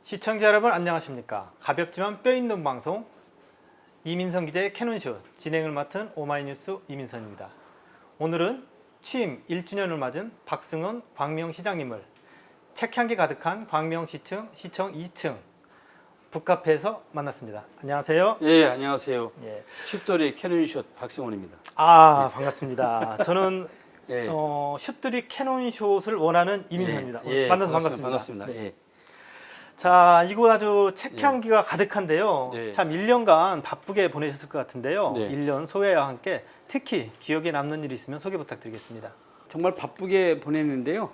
시청자 여러분 안녕하십니까. 가볍지만 뼈있는 방송 이민선 기자의 캐논쇼 진행을 맡은 오마이뉴스 이민선입니다. 오늘은 취임 1주년을 맞은 박승원 광명시장님을 책향기 가득한 광명시청 시청 2층 북카페에서 만났습니다. 안녕하세요. 예, 안녕하세요. 예. 슛돌이 캐논쇼 박승원입니다. 반갑습니다. 저는 예. 슛들이 캐논쇼를 원하는 이민선입니다. 예, 만나서 반갑습니다. 네. 예. 자, 이곳 아주 책향기가 가득한데요. 네. 참 1년간 바쁘게 보내셨을 것 같은데요. 네. 1년 소회와 함께 특히 기억에 남는 일이 있으면 소개 부탁드리겠습니다. 정말 바쁘게 보냈는데요.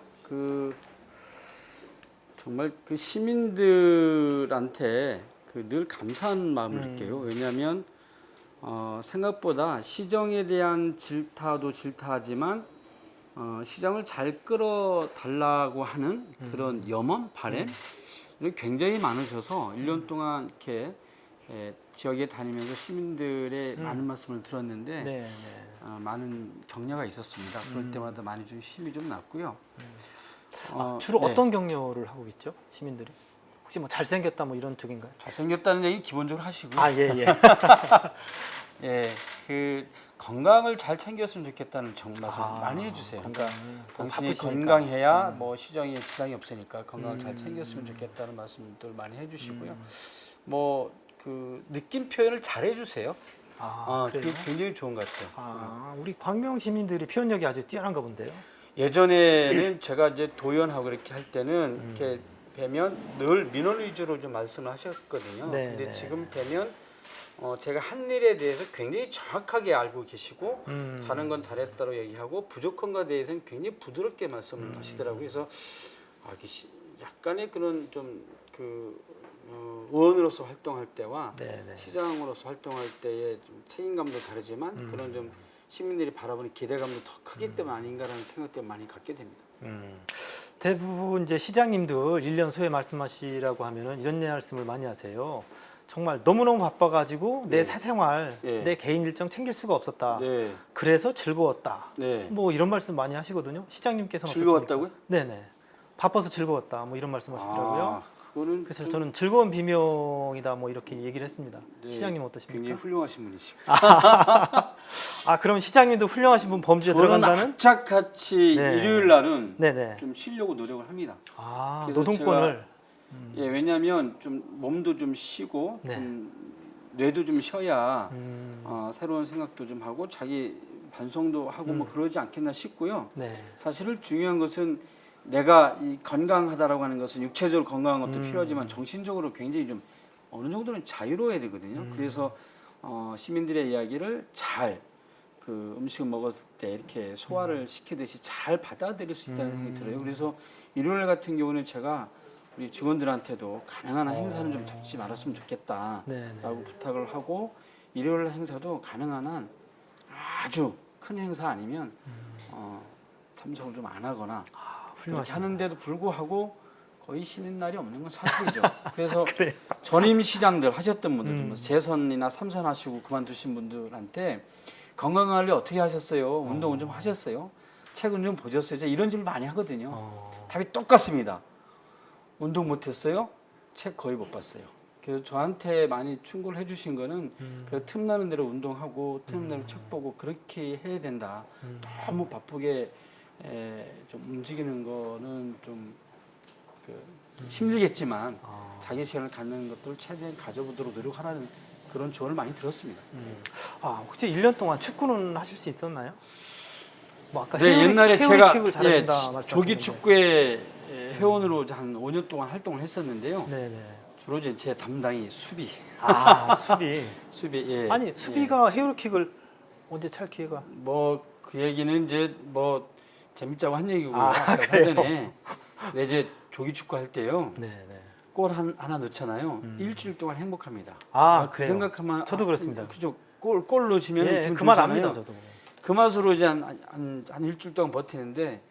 정말 시민들한테 늘 감사한 마음을 느껴요. 왜냐하면 생각보다 시정에 대한 질타도 질타하지만 시장을 잘 끌어달라고 하는 그런 염원, 바람 굉장히 많으셔서 1년 동안 이렇게 지역에 다니면서 시민들의 많은 말씀을 들었는데 네, 네. 많은 격려가 있었습니다. 그럴 때마다 많이 좀 힘이 좀 났고요. 주로 네. 어떤 격려를 하고 있죠? 시민들이? 혹시 뭐 잘생겼다 뭐 이런 쪽인가요? 잘생겼다는 얘기 기본적으로 하시고요. 예. 예, 건강을 잘 챙겼으면 좋겠다는 말씀 많이 해주세요. 그러니까 당신이 바쁘시니까. 건강해야 뭐 시정에 지장이 없으니까 건강을 잘 챙겼으면 좋겠다는 말씀들 많이 해주시고요. 느낌 표현을 잘 해주세요. 그게 그래요? 굉장히 좋은 것 같아요. 우리 광명 시민들이 표현력이 아주 뛰어난가 본데요. 예전에는 제가 이제 도의원하고 이렇게 할 때는 이렇게 뵈면 늘 민원 위주로 좀 말씀을 하셨거든요. 네, 근데 네. 지금 뵈면 제가 한 일에 대해서 굉장히 정확하게 알고 계시고 잘한 건 잘했다고 얘기하고 부족한 것에 대해서는 굉장히 부드럽게 말씀을 하시더라고요. 그래서 약간의 그런 의원으로서 활동할 때와 네, 네. 시장으로서 활동할 때의 좀 책임감도 다르지만 그런 좀 시민들이 바라보는 기대감도 더 크기 때문 아닌가라는 생각도 많이 갖게 됩니다. 대부분 이제 시장님들 1년 소회 말씀하시라고 하면은 이런 말씀을 많이 하세요. 정말 너무너무 바빠가지고 내 네. 사생활, 네. 내 개인 일정 챙길 수가 없었다. 네. 그래서 즐거웠다. 네. 뭐 이런 말씀 많이 하시거든요. 시장님께서는 즐거웠다고요? 어떻습니까? 네네. 바빠서 즐거웠다. 뭐 이런 말씀하시더라고요. 그거는 그래서 저는 즐거운 비명이다. 뭐 이렇게 얘기를 했습니다. 네, 시장님 어떠십니까? 굉장히 훌륭하신 분이십니다. 그럼 시장님도 훌륭하신 분 범주에 저는 들어간다는? 악착같이 네. 일요일 날은 네네. 좀 쉬려고 노력을 합니다. 그래서 노동권을. 예, 왜냐하면 좀 몸도 좀 쉬고 네. 좀 뇌도 좀 쉬어야 새로운 생각도 좀 하고 자기 반성도 하고 뭐 그러지 않겠나 싶고요. 네. 사실은 중요한 것은 내가 이 건강하다라고 하는 것은 육체적으로 건강한 것도 필요하지만 정신적으로 굉장히 좀 어느 정도는 자유로워야 되거든요. 그래서 시민들의 이야기를 잘 음식을 먹었을 때 이렇게 소화를 시키듯이 잘 받아들일 수 있다는 생각이 들어요. 그래서 일요일 같은 경우는 제가 우리 직원들한테도 가능한 한 행사는 좀 잡지 말았으면 좋겠다라고 네네. 부탁을 하고 일요일 행사도 가능한 한 아주 큰 행사 아니면 참석을 좀 안 하거나 그렇게 훌륭하시네요. 하는데도 불구하고 거의 쉬는 날이 없는 건 사실이죠. 그래서 그래요. 전임 시장들 하셨던 분들, 재선이나 삼선 하시고 그만두신 분들한테 건강 관리 어떻게 하셨어요? 운동은 좀 하셨어요? 책은 좀 보셨어요? 제가 이런 질문 많이 하거든요. 답이 똑같습니다. 운동 못했어요? 책 거의 못 봤어요. 그래서 저한테 많이 충고를 해주신 거는 그래도 틈나는 대로 운동하고 틈나는 대로 책 보고 그렇게 해야 된다. 너무 바쁘게 좀 움직이는 거는 좀 힘들겠지만 자기 시간을 갖는 것들을 최대한 가져보도록 노력하라는 그런 조언을 많이 들었습니다. 혹시 1년 동안 축구는 하실 수 있었나요? 뭐 아까 네, 옛날에 제가 킥을 잘하신다 말씀하셨는데. 조기 축구의 회원으로 한 5년 동안 활동을 했었는데요. 네네. 주로 이제 제 담당이 수비. 수비. 예. 아니 수비가 헤어킥을 언제 찰 기회가? 그 얘기는 이제 재밌자고 한 얘기고요. 그래요? 사전에 이제 조기 축구 할 때요. 네네. 골 하나 넣잖아요. 일주일 동안 행복합니다. 그 그래요? 생각하면 저도 그렇습니다. 그죠. 골 넣으시면 예, 기분 그 맛 좋잖아요. 압니다 저도. 그 맛으로 이제 한 일주일 동안 버티는데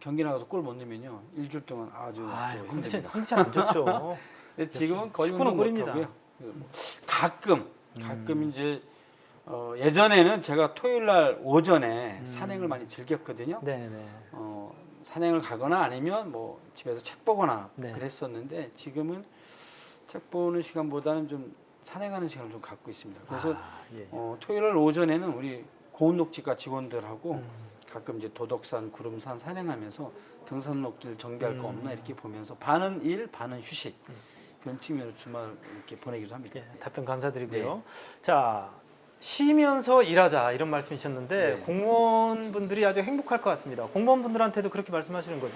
경기 나가서 골 못 넣으면요 일주일 동안 아주 힘듭니다. 컨디션 안 좋죠. 근데 지금은 거의 축구는 운동 꿀입니다. 못하고요. 가끔 이제 예전에는 제가 토요일 날 오전에 산행을 많이 즐겼거든요. 네네. 산행을 가거나 아니면 뭐 집에서 책 보거나 네. 그랬었는데 지금은 책 보는 시간보다는 좀 산행하는 시간을 좀 갖고 있습니다. 그래서 예. 토요일 날 오전에는 우리 고운녹지과 직원들하고 음. 가끔 이제 도덕산, 구름산 산행하면서 등산로길 정비할 거 없나 음. 이렇게 보면서 반은 일, 반은 휴식 그런 측면으로 주말 이렇게 보내기도 합니다. 예, 답변 감사드리고요. 네. 자, 쉬면서 일하자 이런 말씀이셨는데 네. 공무원분들이 아주 행복할 것 같습니다. 공무원분들한테도 그렇게 말씀하시는 거죠?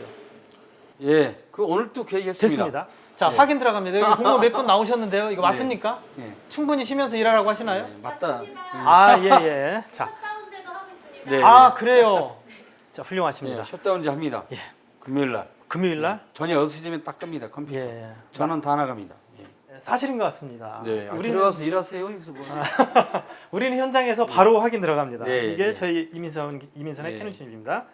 예, 그 오늘 또 그 얘기했습니다. 됐습니다. 자, 예. 확인 들어갑니다. 여기 공무원 몇 분 나오셨는데요. 이거 네. 맞습니까? 예, 충분히 쉬면서 일하라고 하시나요? 네, 맞다. 아, 예, 예. 자, 셧다운제도 하고 있습니다. 네. 아, 그래요. 자, 예, 훌륭하십니다. 셧다운제 합니다. 예. 금요일 날 금요일 날? 저녁 6시면 딱 끕니다. 컴퓨터. 예. 전원 다 나갑니다. 예. 사실인 것 같습니다. 네, 우리는, 들어가서 일하세요. 여기서 뭐. 우리는 현장에서 바로 확인 들어갑니다. 네, 이게 네. 저희 이민선의 네. 캐논십입니다.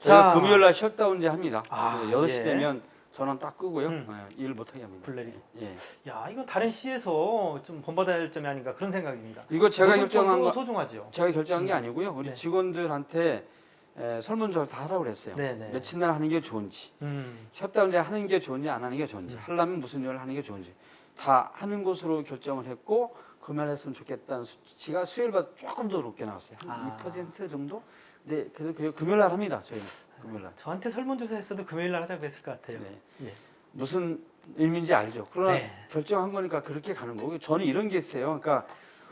저희가 금요일 날 셧다운제 합니다. 아, 8시 예. 되면 전원 딱 끄고요. 음. 일 못하게 합니다. 블랙이. 예. 야, 이건 다른 시에서 좀 본받아야 할 점이 아닌가 그런 생각입니다. 이거 제가 모든 결정한 건도 거 소중하죠. 제가 결정한 게 아니고요. 우리 네. 직원들한테 설문조사를 다 하라고 그랬어요. 네네. 며칠 날 하는 게 좋은지, 셧다운제 하는 게 좋은지 안 하는 게 좋은지, 하려면 무슨 요일 하는 게 좋은지 다 하는 것으로 결정을 했고 금요일 했으면 좋겠다는 수치가 수요일보다 조금 더 높게 나왔어요. 한 2% 정도? 네, 그래서 금요일 날 합니다. 저희는 금요일 날. 저한테 설문조사 했어도 금요일 날 하자 그랬을 것 같아요. 네. 예. 무슨 의미인지 알죠. 그러나 네. 결정한 거니까 그렇게 가는 거고 저는 이런 게 있어요. 그러니까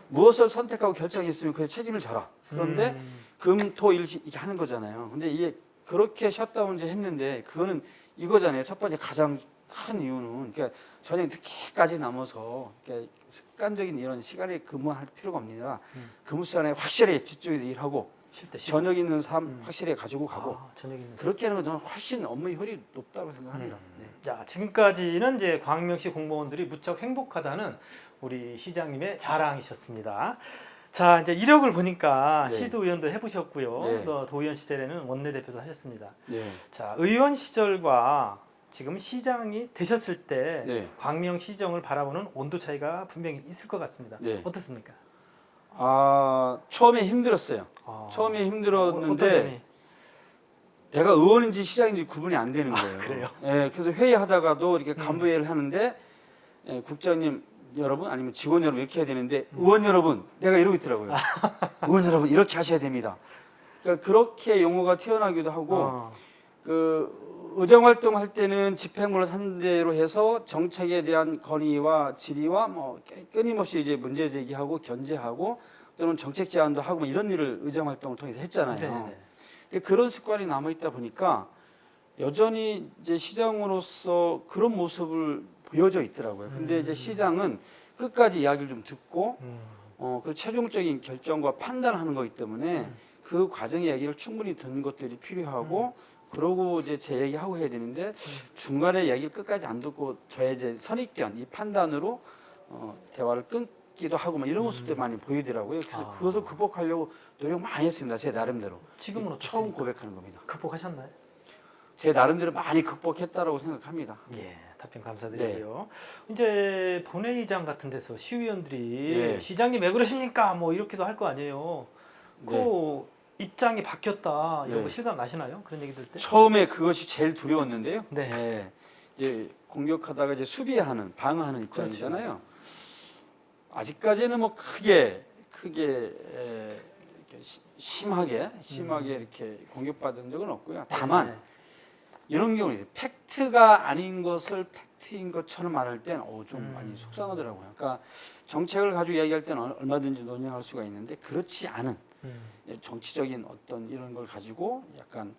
무엇을 선택하고 결정했으면 그 책임을 져라. 그런데 금, 토, 일 이렇게 하는 거잖아요. 근데 이게 그렇게 셧다운제 했는데 그거는 이거잖아요. 첫 번째 가장 큰 이유는 그러니까 저녁 늦게까지 남아서 그러니까 습관적인 이런 시간에 근무할 필요가 없느니라 근무 시간에 확실히 집중해서 일하고 쉴때 저녁 있는 삶 확실히 가지고 가고 저녁 있는 그렇게 하는 건 저는 훨씬 업무 효율이 높다고 생각합니다. 네. 자, 지금까지는 이제 광명시 공무원들이 무척 행복하다는 우리 시장님의 자랑이셨습니다. 자, 이제 이력을 보니까 네. 시도의원도 해보셨고요. 네. 또 도의원 시절에는 원내대표도 하셨습니다. 네. 자, 의원 시절과 지금 시장이 되셨을 때 네. 광명시정을 바라보는 온도 차이가 분명히 있을 것 같습니다. 네. 어떻습니까? 처음에 힘들었어요. 처음에 어떤 힘들었는데 점이? 내가 의원인지 시장인지 구분이 안 되는 거예요. 그래요? 예, 그래서 회의하다가도 이렇게 간부회의를 하는데 국장님 여러분 아니면 직원 여러분 이렇게 해야 되는데 의원 여러분 내가 이러고 있더라고요. 의원 여러분 이렇게 하셔야 됩니다. 그러니까 그렇게 용어가 튀어나오기도 하고 그 의정 활동할 때는 집행부를 상대로 해서 정책에 대한 건의와 질의와 뭐 끊임없이 이제 문제 제기하고 견제하고 또는 정책 제안도 하고 뭐 이런 일을 의정 활동을 통해서 했잖아요. 네네. 근데 그런 습관이 남아 있다 보니까 여전히 이제 시장으로서 그런 모습을 보여져 있더라고요. 근데 이제 시장은 끝까지 이야기를 좀 듣고 그 최종적인 결정과 판단하는 거기 때문에 그 과정의 이야기를 충분히 듣는 것들이 필요하고 그러고 이제 제 얘기하고 해야 되는데 중간에 이야기를 끝까지 안 듣고 저의 이제 선입견 이 판단으로 대화를 끊기도 하고 막 이런 모습들 많이 보이더라고요. 그래서 그것을 극복하려고 노력 많이 했습니다. 제 나름대로. 지금은 처음 어떻습니까? 고백하는 겁니다. 극복하셨나요? 제 나름대로 많이 극복했다라고 생각합니다. 예, 답변 감사드리고요. 이제 본회의장 같은 데서 시의원들이 네. 시장님 왜 그러십니까? 뭐 이렇게도 할 거 아니에요. 그 입장이 바뀌었다 이런 네. 거 실감 나시나요? 그런 얘기 들을 때? 처음에 그것이 제일 두려웠는데요. 네. 이제 공격하다가 이제 수비하는 방어하는 입장이잖아요. 아직까지는 뭐 크게 이렇게 심하게 이렇게 공격받은 적은 없고요. 다만 네. 이런 경우는 이제 팩트가 아닌 것을 팩트인 것처럼 말할 때는 좀 많이 속상하더라고요. 그러니까 정책을 가지고 이야기할 때는 얼마든지 논의할 수가 있는데 그렇지 않은 정치적인 어떤 이런 걸 가지고 약간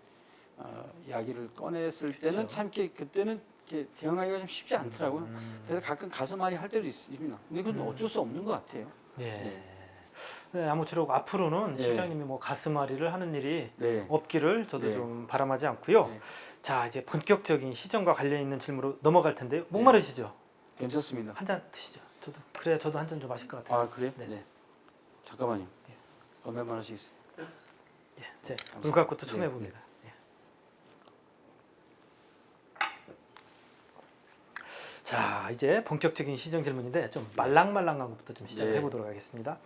이야기를 꺼냈을 때는 그렇죠. 참 이렇게 그때는 이렇게 대응하기가 좀 쉽지 않더라고요. 그래서 가끔 가슴앓이 할 때도 있습니다. 근데 그건 어쩔 수 없는 것 같아요. 네. 네, 아무쪼록 앞으로는 네. 시장님이 뭐 가슴앓이를 하는 일이 네. 없기를 저도 네. 좀 바람하지 않고요. 네. 자, 이제 본격적인 시정과 관련 있는 질문으로 넘어갈 텐데요. 목마르시죠? 괜찮습니다. 한 잔 드시죠. 저도 한 잔 좀 마실 것 같아서. 아 그래? 네. 네. 잠깐만요. 얼마만 하시겠어요? 예, 제 물 갖고 또 처음 네. 해봅니다. 예. 자, 이제 본격적인 시정 질문인데 좀 말랑말랑한 것부터 좀 시작을 네. 해보도록 하겠습니다.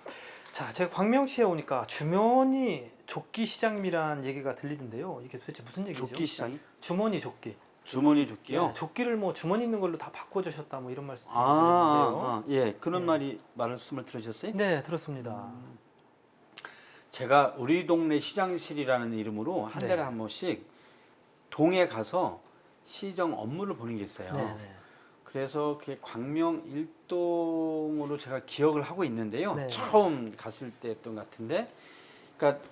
자, 제가 광명시에 오니까 주머니 조끼 시장이라는 얘기가 들리던데요. 이게 도대체 무슨 얘기죠? 조끼 시장이? 주머니 조끼. 주머니 조끼요? 네, 조끼를 뭐 주머니 있는 걸로 다 바꿔주셨다 뭐 이런 말씀. 예, 그런 예. 말씀을 들으셨어요? 네, 들었습니다. 제가 우리 동네 시장실이라는 이름으로 한 네. 달에 한 번씩 동에 가서 시정 업무를 보는 게 있어요. 네, 네. 그래서 그게 광명 일동으로 제가 기억을 하고 있는데요. 네. 처음 갔을 때였던 것 같은데, 그러니까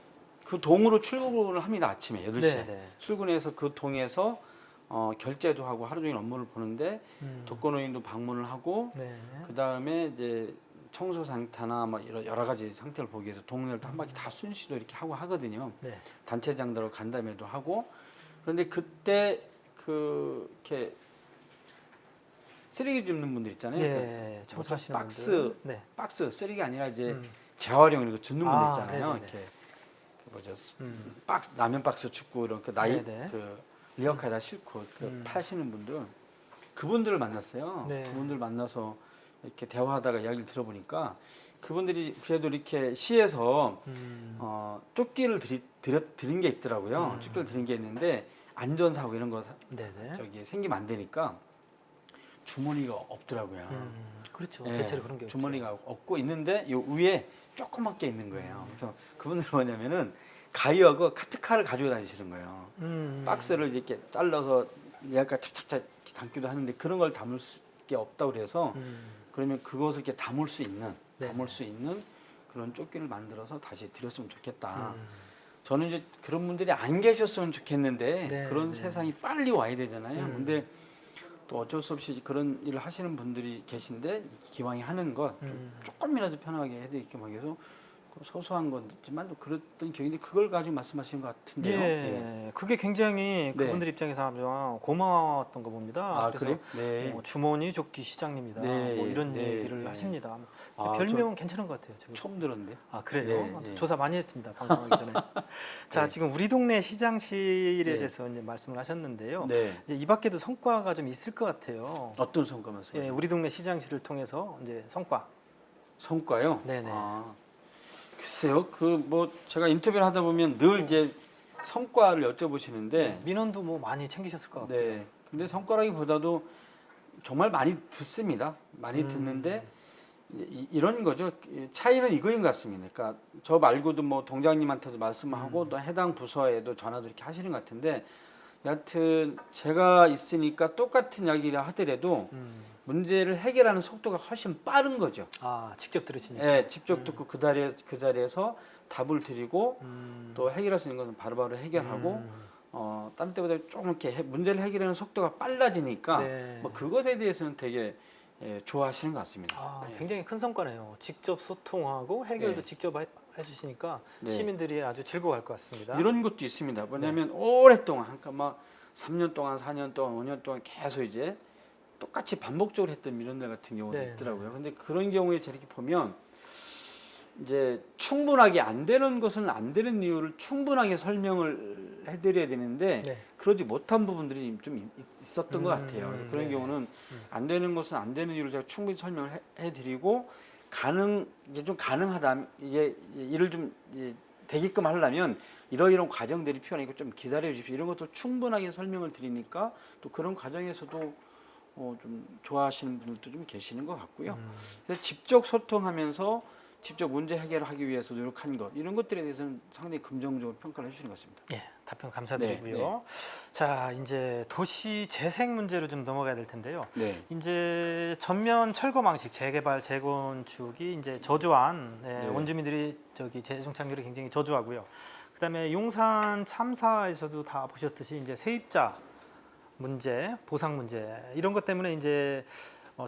그 동으로 출근을 합니다. 아침에 8시에. 네, 네. 출근해서 그 동에서 결제도 하고 하루 종일 업무를 보는데 독거노인도 방문을 하고 네. 그 다음에 이제 청소 상태나 뭐 여러 가지 상태를 보기 위해서 동네를 한 바퀴 다 순시도 이렇게 하고 하거든요. 네. 단체장들하고 간담회도 하고. 그런데 그때 이렇게 쓰레기 줍는 분들 있잖아요. 네. 청소하시는 박스, 분들. 네. 박스 쓰레기 아니라 이제 재활용 이런 거 줍는 분들 있잖아요. 네네네. 이렇게 박스 라면 박스 줍고 이렇게 나이 네네. 리어카에다 싣고 파시는 분들, 그분들을 만났어요. 네. 그분들 만나서 이렇게 대화하다가 이야기를 들어보니까 그분들이 그래도 이렇게 시에서 조끼를 드린 게 있더라고요. 조끼를 드린 게 있는데 안전사고 이런 거 네네. 생기면 안 되니까 주머니가 없더라고요. 그렇죠. 예, 대체로 그런 게 없죠. 주머니가 없고 있는데 요 위에 조그맣게 있는 거예요. 그래서 그분들은 뭐냐면은 가위하고 카트카를 가지고 다니시는 거예요. 박스를 이렇게 잘라서 얘가 착착착 담기도 하는데 그런 걸 담을 게 없다고 그래서 그러면 그것을 이렇게 담을 수 있는 그런 조끼를 만들어서 다시 드렸으면 좋겠다. 저는 이제 그런 분들이 안 계셨으면 좋겠는데 네, 그런 네. 세상이 빨리 와야 되잖아요. 근데 또 어쩔 수 없이 그런 일을 하시는 분들이 계신데 기왕에 하는 것 조금이라도 편하게 해드리기 위해서 소소한 거지만 또 그랬던 경우인데 그걸 가지고 말씀하시는 것 같은데요. 예, 그게 굉장히 네. 그분들 입장에서 하면 고마웠던 거 봅니다. 아, 그래서 그래요? 네. 주머니 조끼 시장입니다. 네, 뭐 이런 네, 얘기를 네. 하십니다. 아, 별명은 괜찮은 것 같아요. 제가. 처음 들었는데. 아 그래요? 네, 네. 조사 많이 했습니다. 방송하기 전에. 자, 네. 지금 우리 동네 시장실에 네. 대해서 이제 말씀을 하셨는데요. 네. 이제 이 밖에도 성과가 좀 있을 것 같아요. 어떤 성과 말씀하세요? 예, 우리 동네 시장실을 통해서 이제 성과. 성과요? 네네. 글쎄요. 뭐 제가 인터뷰를 하다 보면 늘 이제 성과를 여쭤보시는데 민원도 뭐 많이 챙기셨을 것 같고요. 네. 근데 성과라기보다도 정말 많이 듣습니다. 많이 듣는데 이런 거죠. 차이는 이거인 것 같습니다. 그러니까 저 말고도 뭐 동장님한테도 말씀하고 또 해당 부서에도 전화도 이렇게 하시는 것 같은데 여하튼 제가 있으니까 똑같은 이야기를 하더라도 문제를 해결하는 속도가 훨씬 빠른 거죠. 아, 직접 들으시니까. 예, 직접 듣고 그 자리에서 답을 드리고 또 해결할 수 있는 것은 바로바로 해결하고 딴 때보다 좀 이렇게 문제를 해결하는 속도가 빨라지니까 네. 뭐 그것에 대해서는 되게 좋아하시는 것 같습니다. 아, 예. 굉장히 큰 성과네요. 직접 소통하고 해결도 네. 직접 해주시니까 네. 시민들이 아주 즐거워할 것 같습니다. 이런 것도 있습니다. 뭐냐면 오랫동안 그러니까 막 3년 동안, 4년 동안, 5년 동안 계속 이제 똑같이 반복적으로 했던 민원들 같은 경우도 네. 있더라고요. 근데 그런 경우에 저렇게 보면 이제 충분하게 안 되는 것은 안 되는 이유를 충분하게 설명을 해드려야 되는데 네. 그러지 못한 부분들이 좀 있었던 것 같아요. 그래서 그런 네. 경우는 안 되는 것은 안 되는 이유를 제가 충분히 설명을 해드리고 이게 좀 가능하다 이게 일을 좀 되게끔 하려면 이런 과정들이 필요하니까 좀 기다려 주십시오. 이런 것도 충분하게 설명을 드리니까 또 그런 과정에서도 좀 좋아하시는 분들도 좀 계시는 것 같고요. 그래서 직접 소통하면서 직접 문제 해결하기 위해서 노력한 것 이런 것들에 대해서는 상당히 긍정적으로 평가를 해주시는 것 같습니다. 예, 답변 감사드리고요. 네, 자, 이제 도시 재생 문제로 좀 넘어가야 될 텐데요. 네. 이제 전면 철거 방식 재개발 재건축이 이제 저조한 네. 원주민들이 재정착률이 굉장히 저조하고요. 그다음에 용산 참사에서도 다 보셨듯이 이제 세입자 문제, 보상 문제 이런 것 때문에 이제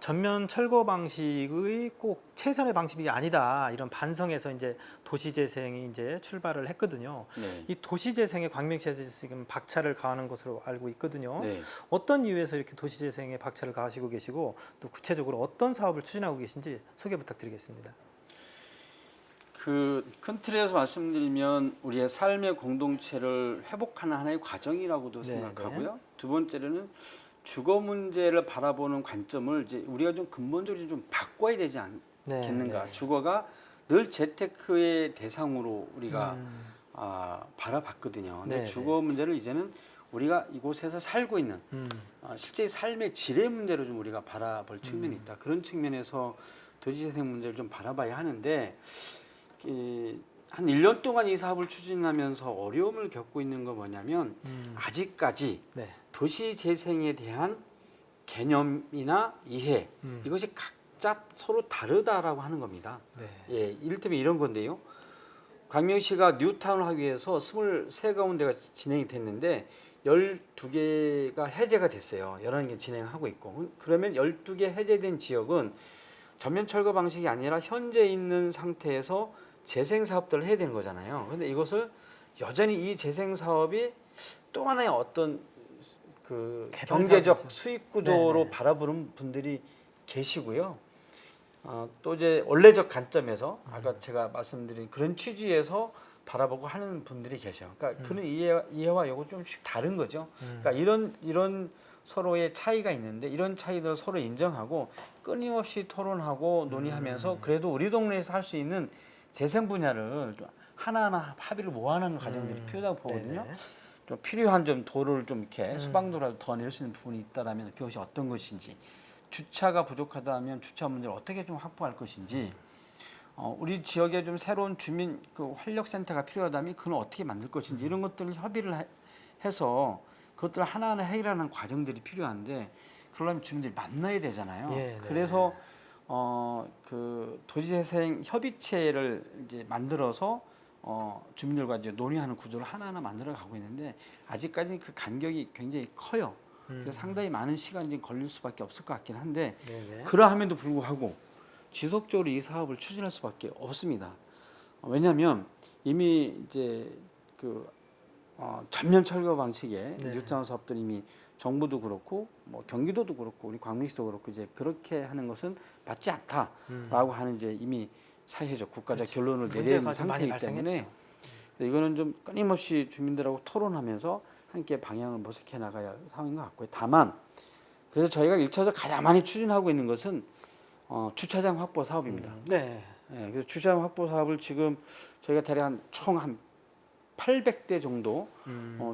전면 철거 방식의 꼭 최선의 방식이 아니다 이런 반성에서 이제 도시재생이 이제 출발을 했거든요. 네. 이 도시재생에 광명시에서 지금 박차를 가하는 것으로 알고 있거든요. 네. 어떤 이유에서 이렇게 도시재생에 박차를 가하시고 계시고 또 구체적으로 어떤 사업을 추진하고 계신지 소개 부탁드리겠습니다. 그 큰 틀에서 말씀드리면 우리의 삶의 공동체를 회복하는 하나의 과정이라고도 네, 생각하고요. 두 번째로는 주거 문제를 바라보는 관점을 이제 우리가 좀 근본적으로 좀 바꿔야 되지 않겠는가. 네. 주거가 늘 재테크의 대상으로 우리가 음. 바라봤거든요. 근데 네네. 주거 문제를 이제는 우리가 이곳에서 살고 있는 음. 실제 삶의 질의 문제로 좀 우리가 바라볼 측면이 있다. 그런 측면에서 도시재생 문제를 좀 바라봐야 하는데 한 1년 동안 이 사업을 추진하면서 어려움을 겪고 있는 건 뭐냐면 아직까지 네. 도시재생에 대한 개념이나 이해 이것이 각자 서로 다르다라고 하는 겁니다. 네. 예, 이를테면 이런 건데요. 광명시가 뉴타운을 하기 위해서 23가운데가 진행이 됐는데 12개가 해제가 됐어요. 11개 진행하고 있고. 그러면 12개 해제된 지역은 전면 철거 방식이 아니라 현재 있는 상태에서 재생 사업들을 해야 되는 거잖아요. 근데 이것을 여전히 이 재생 사업이 또 하나의 어떤 그 개발 경제적 사업이죠. 수익 구조로 네네. 바라보는 분들이 계시고요. 또 이제 원래적 관점에서 아까 제가 말씀드린 그런 취지에서 바라보고 하는 분들이 계셔요. 그러니까 그런 이해와 요거 좀씩 다른 거죠. 그러니까 이런 서로의 차이가 있는데 이런 차이들을 서로 인정하고 끊임없이 토론하고 논의하면서 그래도 우리 동네에서 할 수 있는 재생 분야를 하나하나 합의를 모아가는 과정들이 필요하다고 보거든요. 네네. 좀 필요한 좀 도를 좀 이렇게 소방도라도 더 낼 수 있는 부분이 있다라면 그것이 어떤 것인지, 주차가 부족하다면 주차 문제를 어떻게 좀 확보할 것인지, 우리 지역에 좀 새로운 주민 그 활력센터가 필요하다면 그건 어떻게 만들 것인지 이런 것들을 협의를 해서 그것들을 하나하나 해결하는 과정들이 필요한데 그러려면 주민들이 만나야 되잖아요. 예, 네. 그래서 그 도시재생 협의체를 이제 만들어서 주민들과 이제 논의하는 구조를 하나하나 만들어 가고 있는데 아직까지 그 간격이 굉장히 커요. 그래서 상당히 많은 시간이 좀 걸릴 수밖에 없을 것 같긴 한데 네네. 그러함에도 불구하고 지속적으로 이 사업을 추진할 수밖에 없습니다. 왜냐하면 이미 이제 그 전면 철거 방식의 네. 뉴타운 사업들이 이미 정부도 그렇고 뭐 경기도도 그렇고 우리 광명시도 그렇고 이제 그렇게 하는 것은 맞지 않다라고 하는 이제 이미 사회적 국가적 그렇죠. 결론을 문제가 내린 좀 많이 상태이기 때문에 발생했죠. 이거는 좀 끊임없이 주민들하고 토론하면서 함께 방향을 모색해 나가야 할 상황인 것 같고요. 다만 그래서 저희가 1차적으로 가장 많이 추진하고 있는 것은 주차장 확보 사업입니다. 네. 예, 그래서 주차장 확보 사업을 지금 저희가 대략 총 800대 정도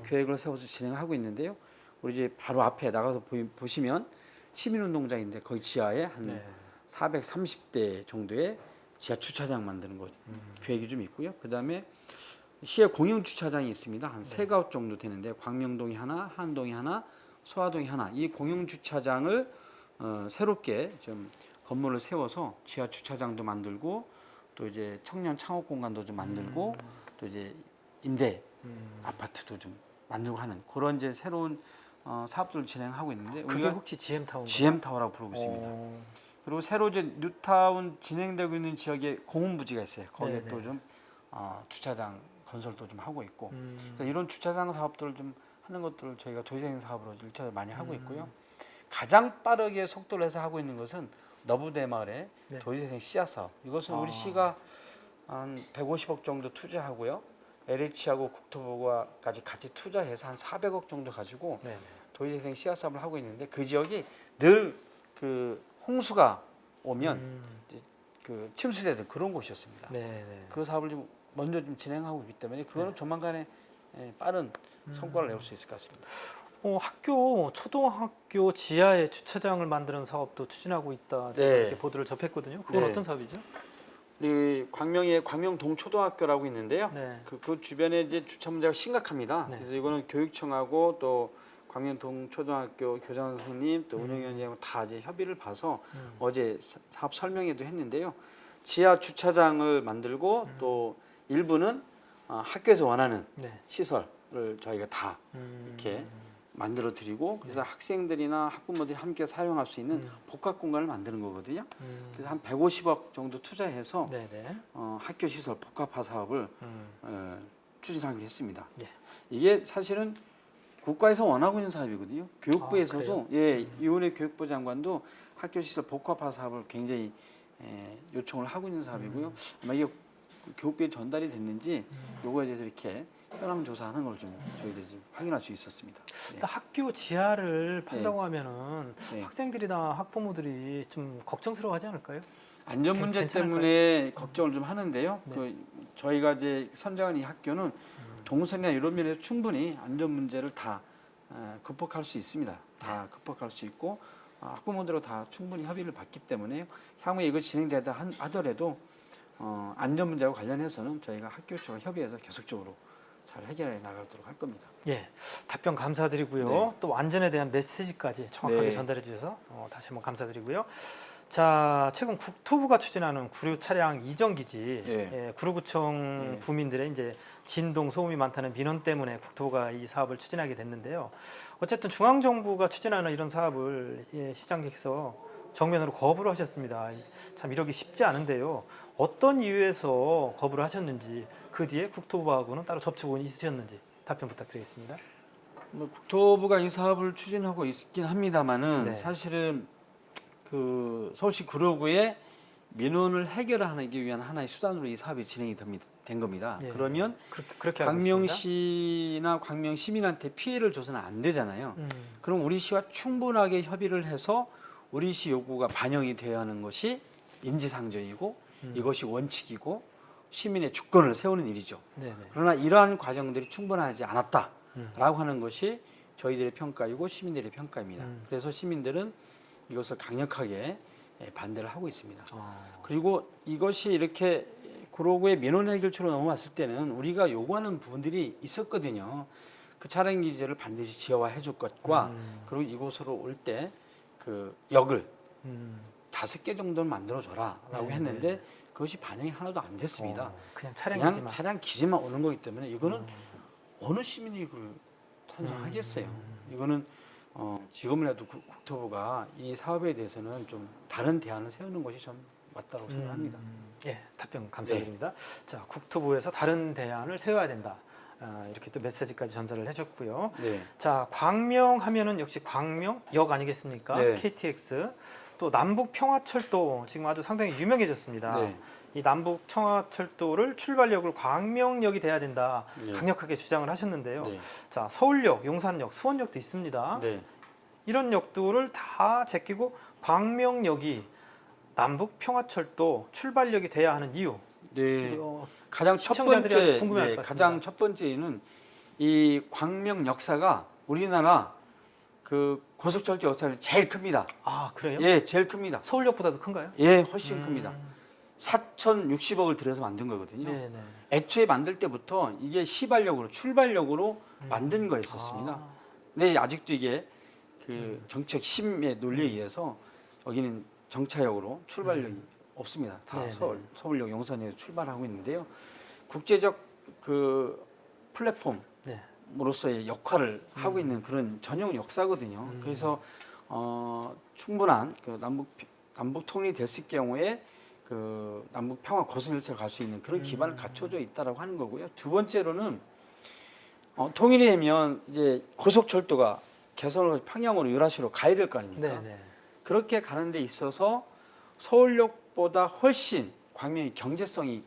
계획을 세워서 진행하고 있는데요. 우리 이제 바로 앞에 나가서 보시면 시민운동장인데 거기 지하에 한 네. 430대 정도의 지하 주차장 만드는 것 계획이 좀 있고요. 그다음에 시에 공영 주차장이 있습니다. 한 세 가구 정도 되는데 광명동이 하나, 한동이 하나, 소화동이 하나. 이 공영 주차장을 새롭게 좀 건물을 세워서 지하 주차장도 만들고 또 이제 청년 창업 공간도 좀 만들고 또 이제 임대 아파트도 좀 만들고 하는 그런 이제 새로운 사업들을 진행하고 있는데 그게 우리가 혹시 GM타운가요? GM타워라고 부르고 있습니다. 그리고 새로 이제 뉴타운 진행되고 있는 지역에 공원부지가 있어요. 거기에 네네. 또 좀 주차장 건설도 좀 하고 있고 그래서 이런 주차장 사업들을 좀 하는 것들을 저희가 도시재생 사업으로 1차적으로 많이 하고 있고요. 가장 빠르게 속도를 해서 하고 있는 것은 너부대 마을의 네. 도시재생 씨앗 사업. 이것은 우리 시가 한 150억 정도 투자하고요. LH하고 국토부가까지 같이 투자해서 한 400억 정도 가지고 네네. 도시재생 씨앗 사업을 하고 있는데 그 지역이 늘 그 홍수가 오면 이제 그 침수되던 그런 곳이었습니다. 네네. 그 사업을 좀 먼저 좀 진행하고 있기 때문에 그거는 조만간에 빠른 성과를 내올 수 있을 것 같습니다. 학교 초등학교 지하에 주차장을 만드는 사업도 추진하고 있다. 제가 네. 이렇게 보도를 접했거든요. 그건 네. 어떤 사업이죠? 우리 광명에 광명동초등학교라고 있는데요. 네. 그 주변에 이제 주차 문제가 심각합니다. 네. 그래서 이거는 교육청하고 또 광명동초등학교 교장 선생님 또 운영위원장하고 다 이제 협의를 봐서 어제 사업 설명회도 했는데요. 지하 주차장을 만들고 또 일부는 학교에서 원하는 네. 시설을 저희가 다 이렇게 만들어 드리고 그래서 학생들이나 학부모들이 함께 사용할 수 있는 복합 공간을 만드는 거거든요. 그래서 한 150억 정도 투자해서 네네. 학교 시설 복합화 사업을 추진하기로 했습니다. 예. 이게 사실은 국가에서 원하고 있는 사업이거든요. 교육부에서도 이원의 교육부 장관도 학교 시설 복합화 사업을 굉장히 요청을 하고 있는 사업이고요. 아마 이게 교육부에 전달이 됐는지 요거에 대해서 이렇게 현황 조사하는 걸 좀 저희들이 좀 확인할 수 있었습니다. 네. 일단 학교 지하를 판다고 네. 하면은 네. 학생들이나 학부모들이 좀 걱정스러워하지 않을까요? 안전 문제 괜찮을까요? 때문에 걱정을 좀 하는데요. 네. 그 저희가 이제 선정한 이 학교는 동선이나 이런 면에서 충분히 안전 문제를 다 극복할 수 있습니다. 다 극복할 수 있고 학부모들과 다 충분히 협의를 받기 때문에 향후에 이거 진행되다 하더라도 안전 문제와 관련해서는 저희가 학교 측과 협의해서 계속적으로 잘 해결해 나가도록 할 겁니다. 예, 답변 감사드리고요. 네. 또 안전에 대한 메시지까지 정확하게 네. 전달해 주셔서 다시 한번 감사드리고요. 자, 최근 국토부가 추진하는 구류 차량 이전 기지, 예. 구로구청 예. 구민들의 이제 진동 소음이 많다는 민원 때문에 국토부가 이 사업을 추진하게 됐는데요. 어쨌든 중앙 정부가 추진하는 이런 사업을 시장께서 정면으로 거부를 하셨습니다. 참 이러기 쉽지 않은데요. 어떤 이유에서 거부를 하셨는지, 그 뒤에 국토부하고는 따로 접촉이 있으셨는지 답변 부탁드리겠습니다. 뭐 국토부가 이 사업을 추진하고 있긴 합니다만은 네. 사실은 그 서울시 구로구에 민원을 해결하기 위한 하나의 수단으로 이 사업이 진행이 된 겁니다. 예, 그러면 그렇게 알고 있습니다. 광명시나 광명 시민한테 피해를 줘서는 안 되잖아요. 그럼 우리 시와 충분하게 협의를 해서 우리 시 요구가 반영이 되어야 하는 것이 인지상정이고 이것이 원칙이고 시민의 주권을 세우는 일이죠. 네네. 그러나 이러한 과정들이 충분하지 않았다라고 하는 것이 저희들의 평가이고 시민들의 평가입니다. 그래서 시민들은 이것을 강력하게 반대를 하고 있습니다. 그리고 이것이 이렇게 구로구의 민원 해결처로 넘어왔을 때는 우리가 요구하는 부분들이 있었거든요. 그 차량 기지를 반드시 지하화해 줄 것과 그리고 이곳으로 올 때 그 역을 5개 정도는 만들어 줘라라고 네, 했는데 그것이 반영이 하나도 안 됐습니다. 그냥 차량 그냥 기지만. 차량 기지만 오는 거기 때문에 이거는 어느 시민이 그걸 찬성하겠어요. 이거는 지금이라도 국토부가 이 사업에 대해서는 좀 다른 대안을 세우는 것이 좀 맞다고 생각합니다. 예, 답변 감사드립니다. 자, 국토부에서 다른 대안을 세워야 된다. 이렇게 또 메시지까지 전달을 해줬고요. 네. 자, 광명 하면은 역시 광명역 아니겠습니까? 네. KTX 또 남북 평화철도 지금 아주 상당히 유명해졌습니다. 네. 이 남북 평화철도를 출발역을 광명역이 돼야 된다. 네. 강력하게 주장을 하셨는데요. 네. 자, 서울역, 용산역, 수원역도 있습니다. 네. 이런 역도를 다 제끼고 광명역이 남북 평화철도 출발역이 돼야 하는 이유. 네. 이거 가장 첫 시청자들이 번째, 아주 궁금해할 것 같습니다. 가장 첫 번째는 이 광명 역사가 우리나라 그 고속철도 역사는 제일 큽니다. 아, 그래요? 예, 제일 큽니다. 서울역보다도 큰가요? 예, 훨씬 큽니다. 4,060억을 들여서 만든 거거든요. 네네. 애초에 만들 때부터 이게 시발력으로 출발력으로 만든 거였었습니다. 근데 아직도 이게 그 정책 심의 논리에 의해서 여기는 정차역으로 출발력이 없습니다. 다 네네. 서울역 용산역에서 출발하고 있는데요. 국제적 그 플랫폼으로서의 역할을 하고 있는 그런 전용 역사거든요. 그래서 충분한 그 남북 통일이 됐을 경우에 그 남북 평화 고선 일체를 갈 수 있는 그런 기반을 갖춰져 있다라고 하는 거고요. 두 번째로는 통일이 되면 이제 고속철도가 개선을 평양으로 유라시로 가야 될 거 아닙니까? 네네. 그렇게 가는 데 있어서 서울역보다 훨씬 광명이 경제성이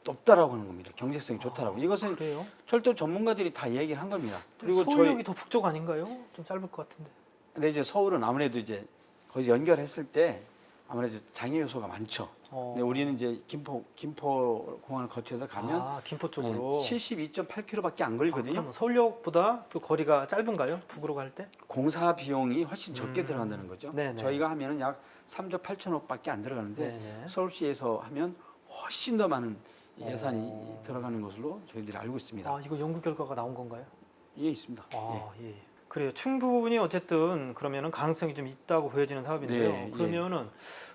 높다라고 하는 겁니다. 경제성이 좋다라고. 이것은 그래요? 철도 전문가들이 다 얘기를 한 겁니다. 그리고 서울역이 더 북쪽 아닌가요? 좀 짧을 것 같은데. 근데 이제 서울은 아무래도 이제 거기 연결했을 때 아무래도 장애 요소가 많죠. 근데 우리는 이제 김포 공항을 거쳐서 가면 김포 쪽으로 72.8km밖에 안 걸리거든요. 그럼 서울역보다 그 거리가 짧은가요? 북으로 갈 때? 공사 비용이 훨씬 적게 들어간다는 거죠. 네네. 저희가 하면은 약 3조 8천억밖에 안 들어가는데 네네. 서울시에서 하면 훨씬 더 많은 예산이 들어가는 것으로 저희들이 알고 있습니다. 아, 이거 연구 결과가 나온 건가요? 예, 있습니다. 예. 그래요. 충분히 어쨌든 그러면은 가능성이 좀 있다고 보여지는 사업인데요. 네, 그러면은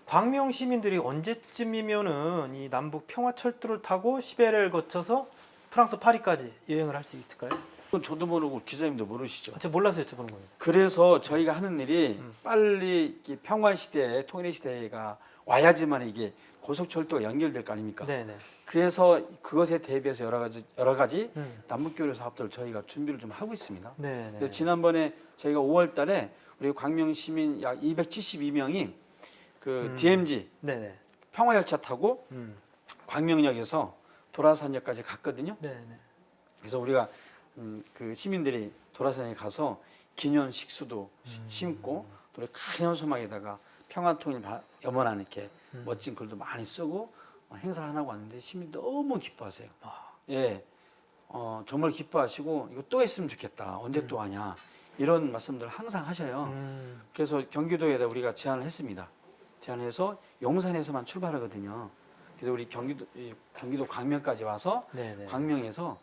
광명 시민들이 언제쯤이면은 이 남북 평화철도를 타고 시베리아를 거쳐서 프랑스 파리까지 여행을 할 수 있을까요? 그건 저도 모르고 기자님도 모르시죠. 제가 몰라서 여쭤보는 겁니다. 그래서 저희가 하는 일이 빨리 이렇게 평화 시대, 통일 시대가 와야지만 이게 고속철도가 연결될 거 아닙니까? 네네. 그래서 그것에 대비해서 여러 가지 남북교류 사업들을 저희가 준비를 좀 하고 있습니다. 네네. 그래서 지난번에 저희가 5월달에 우리 광명 시민 약 272명이 그 DMZ 네네. 평화열차 타고 광명역에서 도라산역까지 갔거든요. 네네. 그래서 우리가 그 시민들이 도라산에 가서 기념 식수도 심고 또 큰 현수막에다가 평화통일 염원하는 이렇게 멋진 글도 많이 쓰고 행사를 하고 왔는데 시민 너무 기뻐하세요. 예, 정말 기뻐하시고 이거 또 했으면 좋겠다. 언제 또 하냐 이런 말씀들 항상 하셔요. 그래서 경기도에다 우리가 제안을 했습니다. 제안해서 용산에서만 출발하거든요. 그래서 우리 경기도 광명까지 와서 네네. 광명에서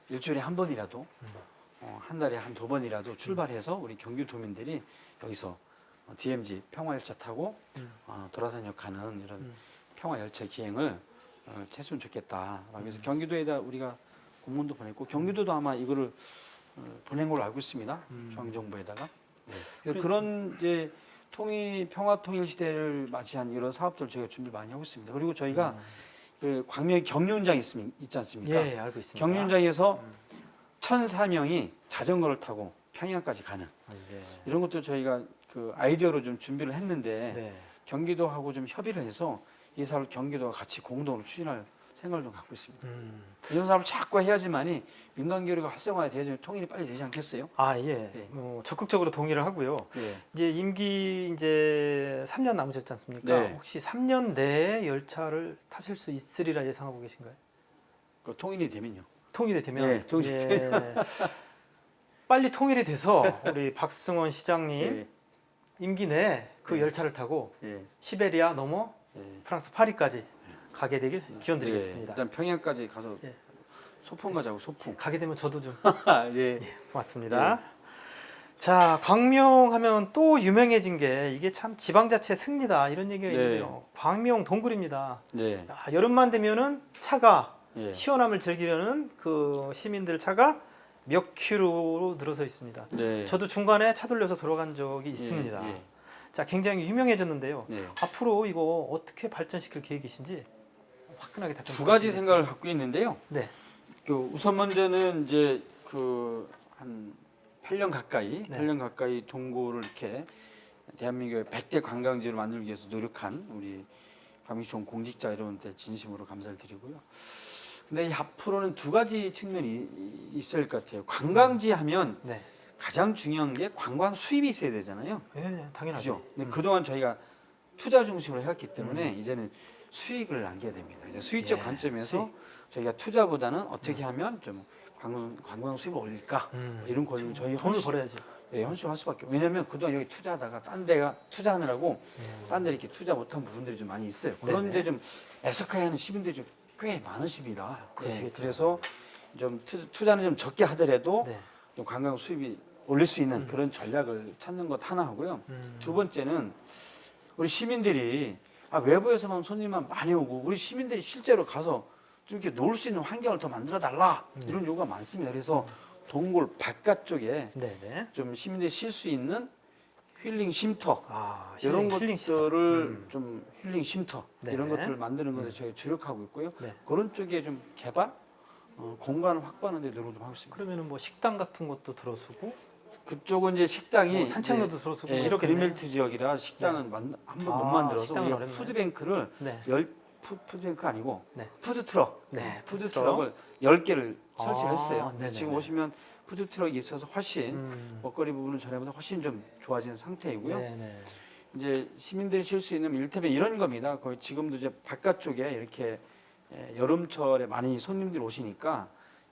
일주일에 한 번이라도 한 달에 한 두 번이라도 출발해서 우리 경기도민들이 여기서 DMZ 평화열차 타고 도라산역 가는 이런 평화열차 기행을 했으면 좋겠다라고 해서 경기도에다 우리가 공문도 보냈고 경기도도 아마 이거를 보낸 걸로 알고 있습니다. 중앙정부에다가. 네. 그래서 그런 이제 평화통일 시대를 맞이한 이런 사업들 저희가 준비 많이 하고 있습니다. 그리고 저희가 그 광명 경륜장 있지 않습니까? 예, 알고 있습니다. 경륜장에서 1,004명이 자전거를 타고 평양까지 가는 예. 이런 것도 저희가 그 아이디어로 좀 준비를 했는데 네. 경기도하고 좀 협의를 해서 이 사업을 경기도가 같이 공동으로 추진할 생각을 좀 갖고 있습니다. 이런 사업을 자꾸 해야지만이 민간 교류가 활성화가 돼야지 통일이 빨리 되지 않겠어요? 아 예. 네. 적극적으로 동의를 하고요. 네. 이제 임기 이제 3년 남으셨지 않습니까? 네. 혹시 3년 내에 열차를 타실 수 있으리라 예상하고 계신가요? 그 통일이 되면요. 통일이 되면 네, 통일이 예. 빨리 통일이 돼서 우리 박승원 시장님 네. 임기 내에 그 네. 열차를 타고 예. 시베리아 넘어 예. 프랑스 파리까지 가게 되길 예. 기원드리겠습니다. 일단 평양까지 가서 예. 소풍 가자고 소풍. 가게 되면 저도 좀 예. 고맙습니다. 자, 광명하면 또 유명해진 게 이게 참 지방자치의 승리다 이런 얘기가 네. 있는데요. 광명 동굴입니다. 네. 야, 여름만 되면은 차가 예. 시원함을 즐기려는 그 시민들 차가 몇 킬로로 늘어서 있습니다. 네. 저도 중간에 차 돌려서 돌아간 적이 있습니다. 예. 자, 굉장히 유명해졌는데요. 네. 앞으로 이거 어떻게 발전시킬 계획이신지 화끈하게 답변 두 가지 부탁드리겠습니다. 생각을 갖고 있는데요. 네. 그 우선 먼저는 이제 그 한 8년 가까이 네. 8년 가까이 동구를 이렇게 대한민국의 100대 관광지로 만들기 위해서 노력한 우리 광명시청 공직자 여러분들 진심으로 감사를 드리고요. 근데 이 앞으로는 두 가지 측면이 있을 것 같아요. 관광지 하면 네. 가장 중요한 게 관광 수입이 있어야 되잖아요. 예, 당연하죠. 그죠? 근데 그동안 저희가 투자 중심으로 해왔기 때문에 이제는 수익을 남겨야 됩니다. 이제 수익적 예, 관점에서 저희가 투자보다는 어떻게 하면 좀 관광 수입을 올릴까 이런 거를 저희 돈을 벌어야지. 예, 헌신할 수밖에. 왜냐하면 그동안 여기 투자하다가 딴 데가 투자하느라고 딴 데 이렇게 투자 못한 부분들이 좀 많이 있어요. 그런데 네네. 좀 애석해하는 시민들이 좀 꽤 많으십니다. 그러시겠죠. 예, 그래서 좀 투자는 좀 적게 하더라도 네. 좀 관광 수입이 올릴 수 있는 그런 전략을 찾는 것 하나 하고요. 두 번째는 우리 시민들이 외부에서만 손님만 많이 오고 우리 시민들이 실제로 가서 좀 이렇게 놀 수 있는 환경을 더 만들어 달라 이런 요구가 많습니다. 그래서 동굴 바깥쪽에 네네. 좀 시민들이 쉴 수 있는 힐링 쉼터 아, 이런 힐링 시설. 것들을 좀 힐링 쉼터 네네. 이런 것들을 만드는 것에 저희 주력하고 있고요. 네. 그런 쪽에 좀 개발 공간을 확보하는 데 노력 좀 하고 있습니다. 그러면은 뭐 식당 같은 것도 들어서고 그쪽은 이제 식당이 뭐 산책로도 들어서고 예, 이렇게 그린벨트 지역이라 식당은 한번 못 만들어서 식당은 우리가 어렵네요. 푸드뱅크를 네. 푸드뱅크 아니고 네. 푸드트럭 네, 푸드트럭을 10개를 설치를 아, 했어요. 네네네. 지금 보시면 푸드트럭이 있어서 훨씬 먹거리 부분은 전에보다 훨씬 좀 좋아진 상태이고요. 네네. 이제 시민들이 쉴 수 있는 이를테면 이런 겁니다. 거의 지금도 이제 바깥쪽에 이렇게 여름철에 많이 손님들이 오시니까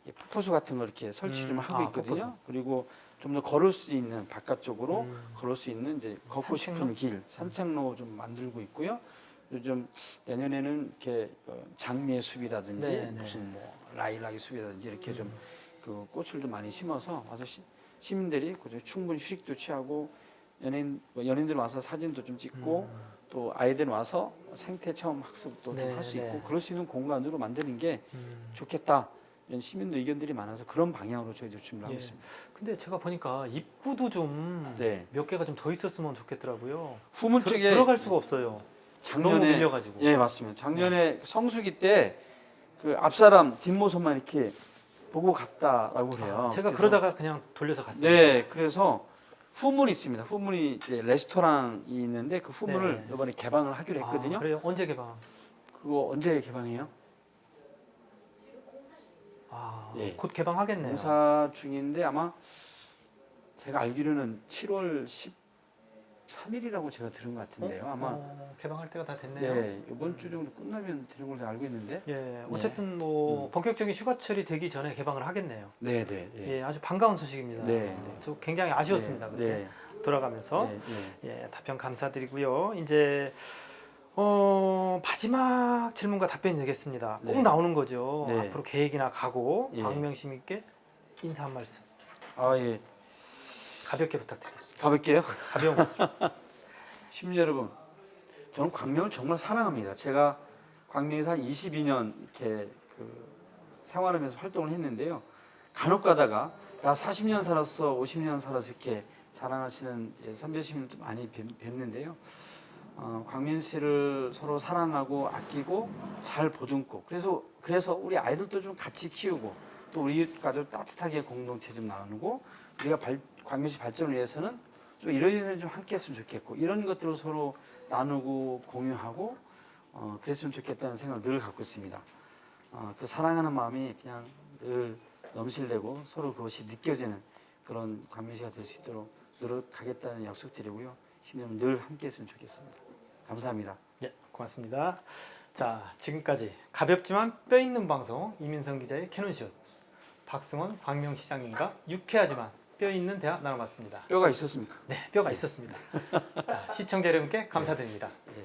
이 폭포수 같은 거 이렇게 설치 좀 하고 있거든요. 폭포수. 그리고 좀 더 걸을 수 있는 바깥쪽으로 걸을 수 있는 이제 걷고 산책로? 싶은 길, 산책로 좀 만들고 있고요. 요즘 내년에는 이렇게 장미의 숲이라든지 네네. 무슨 뭐 라일락의 숲이라든지 이렇게 좀 그 꽃을 좀 많이 심어서 와서 시민들이 그중에 충분히 휴식도 취하고 연인들 와서 사진도 좀 찍고 또 아이들 와서 생태 체험 학습도 좀 할 수 네, 있고 네. 그럴 수 있는 공간으로 만드는 게 좋겠다. 이런 시민들 의견들이 많아서 그런 방향으로 저희도 준비하고 예. 있습니다. 근데 제가 보니까 입구도 좀 네. 몇 개가 좀 더 있었으면 좋겠더라고요. 후문 쪽에 들어갈 수가 없어요. 너무 밀려가지고. 예, 맞습니다. 작년에 성수기 때 그 앞사람 뒷모습만 이렇게 보고 갔다라고 그래요. 제가 그래서 그러다가 그냥 돌려서 갔어요. 네, 그래서 후문이 있습니다. 후문이 이제 레스토랑이 있는데 그 후문을 네. 이번에 개방을 하기로 했거든요. 아, 그래요? 언제 개방? 그거 언제 개방해요? 아, 예. 곧 개방하겠네요. 공사 중인데 아마 제가 알기로는 7월 13일이라고 제가 들은 것 같은데요. 아마 개방할 때가 다 됐네요. 네, 이번 주 정도 끝나면 되는 걸로 알고 있는데. 예, 어쨌든 뭐 본격적인 휴가철이 되기 전에 개방을 하겠네요. 네, 네. 예, 아주 반가운 소식입니다. 네, 네. 저 굉장히 아쉬웠습니다. 네, 그때 돌아가면서 네, 네. 예, 답변 감사드리고요. 이제 마지막 질문과 답변이 되겠습니다. 꼭 네. 나오는 거죠. 네. 앞으로 계획이나 각오, 예. 광명 시민께 인사 한 말씀 아, 예. 가볍게 부탁드리겠습니다. 가볼게요. 가벼운 말씀. 시민 여러분, 저는 광명을 정말 사랑합니다. 제가 광명에서 한 22년 이렇게 생활하면서 활동을 했는데요. 간혹 가다가 나 40년 살았어, 50년 살았어 이렇게 자랑하시는 이제 선배 시민도 많이 뵙는데요. 광명시를 서로 사랑하고 아끼고 잘 보듬고 그래서 우리 아이들도 좀 같이 키우고 또 우리 가족 따뜻하게 공동체 좀 나누고 우리가 광명시 발전을 위해서는 좀 이런 일을 좀 함께 했으면 좋겠고 이런 것들을 서로 나누고 공유하고 그랬으면 좋겠다는 생각을 늘 갖고 있습니다. 그 사랑하는 마음이 그냥 늘 넘실대고 서로 그것이 느껴지는 그런 광명시가 될 수 있도록 노력하겠다는 약속드리고요. 시민여러분 늘 함께 했으면 좋겠습니다. 감사합니다. 예, 고맙습니다. 자, 지금까지 가볍지만 뼈 있는 방송 이민성 기자의 캐논슛 박승원 광명시장님과 유쾌하지만 뼈 있는 대화 나눠봤습니다. 뼈가 있었습니까? 네, 뼈가 있었습니다. 자, 시청자 여러분께 감사드립니다. 예.